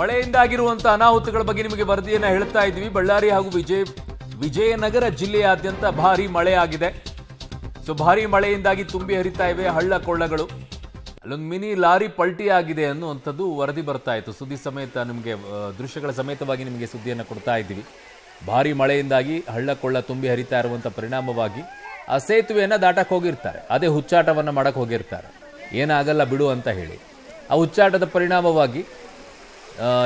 ಮಳೆಯಿಂದಾಗಿರುವಂತ ಅನಾಹುತಗಳ ಬಗ್ಗೆ ನಿಮಗೆ ವರದಿಯನ್ನ ಹೇಳ್ತಾ ಇದ್ವಿ. ಬಳ್ಳಾರಿ ಹಾಗೂ ವಿಜಯನಗರ ಜಿಲ್ಲೆಯಾದ್ಯಂತ ಭಾರಿ ಮಳೆ ಆಗಿದೆ. ಸೊ ಭಾರಿ ಮಳೆಯಿಂದಾಗಿ ತುಂಬಿ ಹರಿತಾ ಇವೆ ಹಳ್ಳ ಕೊಳ್ಳಗಳು. ಅಲ್ಲೊಂದು ಮಿನಿ ಲಾರಿ ಪಲ್ಟಿ ಆಗಿದೆ ಅನ್ನುವಂಥದ್ದು ವರದಿ ಬರ್ತಾ ಇತ್ತು. ಸುದ್ದಿ ಸಮೇತ ನಿಮಗೆ ದೃಶ್ಯಗಳ ಸಮೇತವಾಗಿ ನಿಮಗೆ ಸುದ್ದಿಯನ್ನು ಕೊಡ್ತಾ ಇದ್ದೀವಿ. ಭಾರಿ ಮಳೆಯಿಂದಾಗಿ ಹಳ್ಳ ಕೊಳ್ಳ ತುಂಬಿ ಹರಿತಾ ಇರುವಂಥ ಪರಿಣಾಮವಾಗಿ ಆ ಸೇತುವೆಯನ್ನು ದಾಟಕ್ಕೆ ಹೋಗಿರ್ತಾರೆ. ಅದೇ ಹುಚ್ಚಾಟವನ್ನು ಮಾಡಕ್ಕೆ ಹೋಗಿರ್ತಾರೆ, ಏನಾಗಲ್ಲ ಬಿಡು ಅಂತ ಹೇಳಿ. ಆ ಹುಚ್ಚಾಟದ ಪರಿಣಾಮವಾಗಿ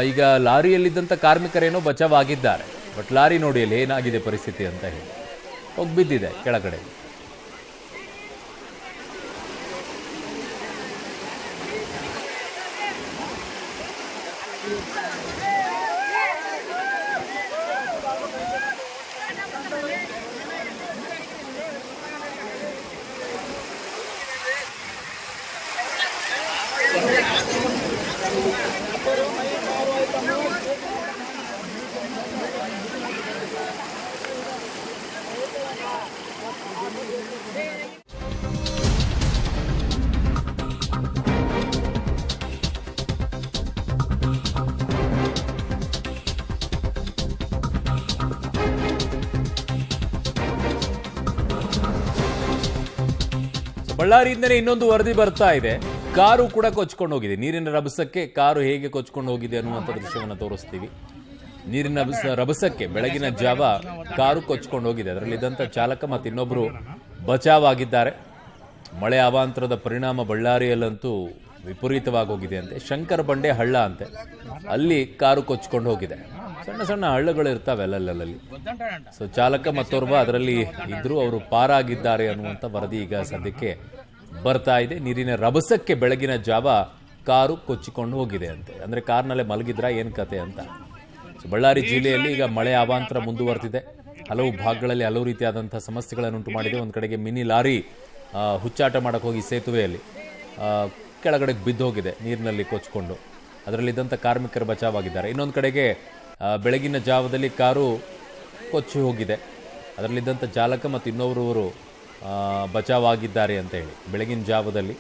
ಈಗ ಲಾರಿಯಲ್ಲಿದ್ದಂಥ ಕಾರ್ಮಿಕರೇನೋ ಬಚಾವಾಗಿದ್ದಾರೆ. ಬಟ್ ಲಾರಿ ನೋಡಿ ಅಲ್ಲಿ ಏನಾಗಿದೆ ಪರಿಸ್ಥಿತಿ ಅಂತ ಹೇಳಿ ಹೋಗಿ ಬಿದ್ದಿದೆ ಕೆಳಗಡೆ. ಬಳ್ಳಾರಿಯಿಂದನೇ ಇನ್ನೊಂದು ವರದಿ ಬರ್ತಾ ಇದೆ. ಕಾರು ಕೂಡ ಕೊಚ್ಕೊಂಡು ಹೋಗಿದೆ. ನೀರಿನ ರಭಸಕ್ಕೆ ಕಾರು ಹೇಗೆ ಕೊಚ್ಕೊಂಡು ಹೋಗಿದೆ ಅನ್ನುವಂಥ ದೃಶ್ಯವನ್ನು ತೋರಿಸ್ತೀವಿ. ನೀರಿನ ರಭಸಕ್ಕೆ ಬೆಳಗಿನ ಜಾವ ಕಾರು ಕೊಚ್ಕೊಂಡು ಹೋಗಿದೆ. ಅದರಲ್ಲಿದ್ದಂಥ ಚಾಲಕ ಮತ್ತು ಇನ್ನೊಬ್ಬರು ಬಚಾವಾಗಿದ್ದಾರೆ. ಮಳೆ ಅವಾಂತರದ ಪರಿಣಾಮ ಬಳ್ಳಾರಿಯಲ್ಲಂತೂ ವಿಪರೀತವಾಗಿ ಹೋಗಿದೆ ಅಂತೆ. ಶಂಕರ ಬಂಡೆ ಹಳ್ಳ ಅಂತೆ, ಅಲ್ಲಿ ಕಾರು ಕೊಚ್ಕೊಂಡು ಹೋಗಿದೆ. ಸಣ್ಣ ಸಣ್ಣ ಹಳ್ಳಗಳು ಇರ್ತಾವೆ ಅಲ್ಲಲ್ಲಿ. ಸೊ ಚಾಲಕ ಮತ್ತೋರ್ವ ಅದರಲ್ಲಿ ಇದ್ರು, ಅವರು ಪಾರಾಗಿದ್ದಾರೆ ಅನ್ನುವಂಥ ವರದಿ ಈಗ ಸದ್ಯಕ್ಕೆ ಬರ್ತಾ ಇದೆ. ನೀರಿನ ರಭಸಕ್ಕೆ ಬೆಳಗಿನ ಜಾವ ಕಾರು ಕೊಚ್ಚಿಕೊಂಡು ಹೋಗಿದೆ ಅಂತೆ. ಅಂದ್ರೆ ಕಾರ್ನಲ್ಲೇ ಮಲಗಿದ್ರ ಏನ್ ಕತೆ ಅಂತ. ಸೊ ಬಳ್ಳಾರಿ ಜಿಲ್ಲೆಯಲ್ಲಿ ಈಗ ಮಳೆ ಅವಾಂತರ ಮುಂದುವರೆದಿದೆ. ಹಲವು ಭಾಗಗಳಲ್ಲಿ ಹಲವು ರೀತಿಯಾದಂತಹ ಸಮಸ್ಯೆಗಳನ್ನು ಉಂಟು ಮಾಡಿದೆ. ಒಂದು ಕಡೆಗೆ ಮಿನಿ ಲಾರಿ ಹುಚ್ಚಾಟ ಮಾಡಕ್ಕೆ ಹೋಗಿ ಸೇತುವೆಯಲ್ಲಿ ಕೆಳಗಡೆಗೆ ಬಿದ್ದೋಗಿದೆ ನೀರಿನಲ್ಲಿ ಕೊಚ್ಕೊಂಡು. ಅದರಲ್ಲಿದ್ದಂಥ ಕಾರ್ಮಿಕರು ಬಚಾವಾಗಿದ್ದಾರೆ. ಇನ್ನೊಂದು ಕಡೆಗೆ ಬೆಳಗಿನ ಜಾವದಲ್ಲಿ ಕಾರು ಕೊಚ್ಚಿ ಹೋಗಿದೆ. ಅದರಲ್ಲಿದ್ದಂಥ ಚಾಲಕ ಮತ್ತು ಇನ್ನೊಬ್ಬರವರು ಬಚಾವಾಗಿದ್ದಾರೆ ಅಂತ ಹೇಳಿ ಬೆಳಗಿನ ಜಾವದಲ್ಲಿ.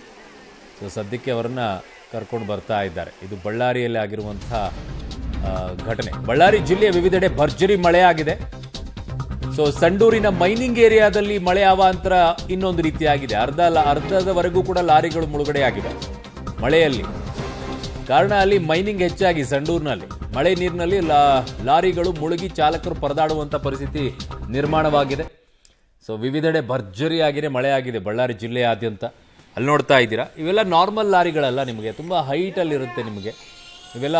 ಸೊ ಸದ್ಯಕ್ಕೆ ಅವರನ್ನು ಕರ್ಕೊಂಡು ಬರ್ತಾ ಇದ್ದಾರೆ. ಇದು ಬಳ್ಳಾರಿಯಲ್ಲಿ ಆಗಿರುವಂತಹ ಘಟನೆ. ಬಳ್ಳಾರಿ ಜಿಲ್ಲೆಯ ವಿವಿಧೆಡೆ ಭರ್ಜರಿ ಮಳೆ ಆಗಿದೆ. ಸೊ ಸಂಡೂರಿನ ಮೈನಿಂಗ್ ಏರಿಯಾದಲ್ಲಿ ಮಳೆ ಅವಾಂತರ ಇನ್ನೊಂದು ರೀತಿಯಾಗಿದೆ. ಅರ್ಧದವರೆಗೂ ಕೂಡ ಲಾರಿಗಳು ಮುಳುಗಡೆಯಾಗಿವೆ ಮಳೆಯಲ್ಲಿ. ಕಾರಣ ಅಲ್ಲಿ ಮೈನಿಂಗ್ ಹೆಚ್ಚಾಗಿ ಸಂಡೂರಿನಲ್ಲಿ ಮಳೆ ನೀರಿನಲ್ಲಿ ಲಾರಿಗಳು ಮುಳುಗಿ ಚಾಲಕರು ಪರದಾಡುವಂಥ ಪರಿಸ್ಥಿತಿ ನಿರ್ಮಾಣವಾಗಿದೆ. ಸೊ ವಿವಿಧೆಡೆ ಭರ್ಜರಿಯಾಗಿದೆ ಮಳೆ ಆಗಿದೆ ಬಳ್ಳಾರಿ ಜಿಲ್ಲೆಯಾದ್ಯಂತ. ಅಲ್ಲಿ ನೋಡ್ತಾ ಇದ್ದೀರಾ, ಇವೆಲ್ಲ ನಾರ್ಮಲ್ ಲಾರಿಗಳಲ್ಲ, ನಿಮಗೆ ತುಂಬ ಹೈಟಲ್ಲಿರುತ್ತೆ. ನಿಮಗೆ ಇವೆಲ್ಲ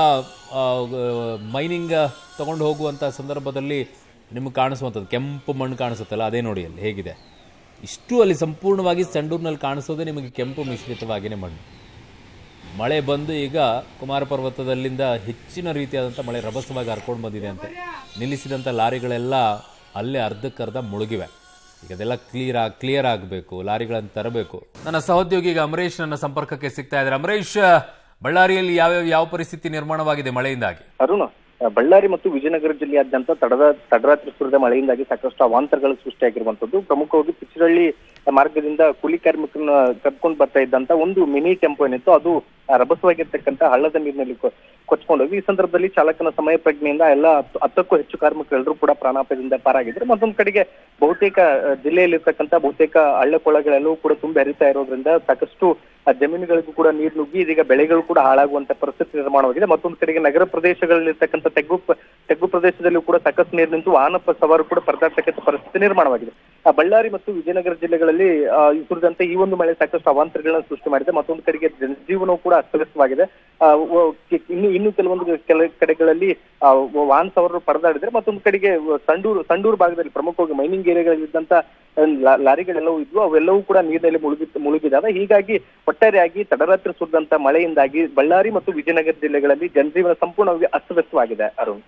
ಮೈನಿಂಗ್ ತಗೊಂಡು ಹೋಗುವಂಥ ಸಂದರ್ಭದಲ್ಲಿ ನಿಮಗೆ ಕಾಣಿಸುವಂಥದ್ದು ಕೆಂಪು ಮಣ್ಣು ಕಾಣಿಸುತ್ತಲ್ಲ, ಅದೇ ನೋಡಿ ಅಲ್ಲಿ ಹೇಗಿದೆ. ಇಷ್ಟು ಅಲ್ಲಿ ಸಂಪೂರ್ಣವಾಗಿ ಸಂಡೂರಿನಲ್ಲಿ ಕಾಣಿಸೋದೇ ನಿಮಗೆ ಕೆಂಪು ಮಿಶ್ರಿತವಾಗಿಯೇ ಮಣ್ಣು. ಮಳೆ ಬಂದು ಈಗ ಕುಮಾರ ಪರ್ವತದಲ್ಲಿಂದ ಹೆಚ್ಚಿನ ರೀತಿಯಾದಂಥ ಮಳೆ ರಭಸವಾಗಿ ಹರ್ಕೊಂಡು ಬಂದಿದೆ ಅಂತೆ. ನಿಲ್ಲಿಸಿದಂಥ ಲಾರಿಗಳೆಲ್ಲ ಅಲ್ಲೇ ಅರ್ಧಕ್ಕರ್ಧ ಮುಳುಗಿವೆ. ಈಗ ಅದೆಲ್ಲ ಕ್ಲಿಯರ್ ಆಗಬೇಕು, ಲಾರಿಗಳನ್ನು ತರಬೇಕು. ನನ್ನ ಸಹೋದ್ಯೋಗಿ ಈಗ ಅಮರೇಶ್ ನನ್ನ ಸಂಪರ್ಕಕ್ಕೆ ಸಿಗ್ತಾ ಇದ್ದಾರೆ. ಅಮರೇಶ್, ಬಳ್ಳಾರಿಯಲ್ಲಿ ಯಾವ ಪರಿಸ್ಥಿತಿ ನಿರ್ಮಾಣವಾಗಿದೆ ಮಳೆಯಿಂದಾಗಿ? ಅರುಣ್, ಬಳ್ಳಾರಿ ಮತ್ತು ವಿಜಯನಗರ ಜಿಲ್ಲೆಯಾದ್ಯಂತ ತಡರಾತ್ರಿ ಸುರಿದ ಮಳೆಯಿಂದಾಗಿ ಸಾಕಷ್ಟು ಅವಾಂತರಗಳು ಸೃಷ್ಟಿಯಾಗಿರುವಂತದ್ದು. ಪ್ರಮುಖವಾಗಿ ಪಿಚ್ಚರಳ್ಳಿ ಮಾರ್ಗದಿಂದ ಕೂಲಿ ಕಾರ್ಮಿಕರನ್ನ ಕರ್ಕೊಂಡು ಬರ್ತಾ ಇದ್ದಂತ ಒಂದು ಮಿನಿ ಟೆಂಪೋ ಏನಿತ್ತು, ಅದು ರಭಸವಾಗಿರ್ತಕ್ಕಂಥ ಹಳ್ಳದ ನೀರಿನಲ್ಲಿ ಕೊಚ್ಕೊಂಡೋಗಿ. ಈ ಸಂದರ್ಭದಲ್ಲಿ ಚಾಲಕನ ಸಮಯ ಪ್ರಜ್ಞೆಯಿಂದ ಎಲ್ಲ 10ಕ್ಕೂ ಹೆಚ್ಚು ಕಾರ್ಮಿಕರೆಲ್ಲರೂ ಕೂಡ ಪ್ರಾಣಾಪಾಯದಿಂದ ಪಾರಾಗಿದ್ರು. ಮತ್ತೊಂದು ಕಡೆಗೆ ಬಹುತೇಕ ಜಿಲ್ಲೆಯಲ್ಲಿರ್ತಕ್ಕಂಥ ಬಹುತೇಕ ಹಳ್ಳ ಕೊಳ್ಳಗಳೆಲ್ಲವೂ ಕೂಡ ತುಂಬಿ ಹರಿತಾ ಇರೋದ್ರಿಂದ ಸಾಕಷ್ಟು ಜಮೀನುಗಳಿಗೂ ಕೂಡ ನೀರು ನುಗ್ಗಿ ಇದೀಗ ಬೆಳೆಗಳು ಕೂಡ ಹಾಳಾಗುವಂತ ಪರಿಸ್ಥಿತಿ ನಿರ್ಮಾಣವಾಗಿದೆ. ಮತ್ತೊಂದು ಕಡೆಗೆ ನಗರ ಪ್ರದೇಶಗಳಲ್ಲಿರ್ತಕ್ಕಂಥ ತೆಗ್ಗು ಪ್ರದೇಶದಲ್ಲೂ ಕೂಡ ಸಾಕಷ್ಟು ನೀರು ನಿಂತು ವಾಹನ ಸವಾರು ಕೂಡ ಪರದಾಡ್ತಕ್ಕಂಥ ಪರಿಸ್ಥಿತಿ ನಿರ್ಮಾಣವಾಗಿದೆ. ಬಳ್ಳಾರಿ ಮತ್ತು ವಿಜಯನಗರ ಜಿಲ್ಲೆಗಳಲ್ಲಿ ಸುರಿದಂತೆ ಈ ಒಂದು ಮಳೆ ಸಾಕಷ್ಟು ಅವಾಂತರಗಳನ್ನ ಸೃಷ್ಟಿ ಮಾಡಿದೆ. ಮತ್ತೊಂದು ಕಡೆಗೆ ಜನಜೀವನವು ಕೂಡ ಅಸ್ತವ್ಯಸ್ತವಾಗಿದೆ. ಇನ್ನು ಕೆಲವೊಂದು ಕಡೆಗಳಲ್ಲಿ ವಾಹನ ಸವಾರರು ಪರದಾಡಿದ್ರೆ, ಮತ್ತೊಂದು ಕಡೆಗೆ ಸಂಡೂರು ಭಾಗದಲ್ಲಿ ಪ್ರಮುಖವಾಗಿ ಮೈನಿಂಗ್ ಏರಿಯಾಗಳಲ್ಲಿದ್ದಂತ ಲಾರಿಗಳೆಲ್ಲವೂ ಇದ್ವು, ಅವೆಲ್ಲವೂ ಕೂಡ ನೀರಿನಲ್ಲಿ ಮುಳುಗಿದಾವೆ. ಹೀಗಾಗಿ ಒಟ್ಟಾರೆಯಾಗಿ ತಡರಾತ್ರಿ ಸುರಿದಂತ ಮಳೆಯಿಂದಾಗಿ ಬಳ್ಳಾರಿ ಮತ್ತು ವಿಜಯನಗರ ಜಿಲ್ಲೆಗಳಲ್ಲಿ ಜನಜೀವನ ಸಂಪೂರ್ಣವಾಗಿ ಅಸ್ತವ್ಯಸ್ತವಾಗಿದೆ. ಅರುಣ್.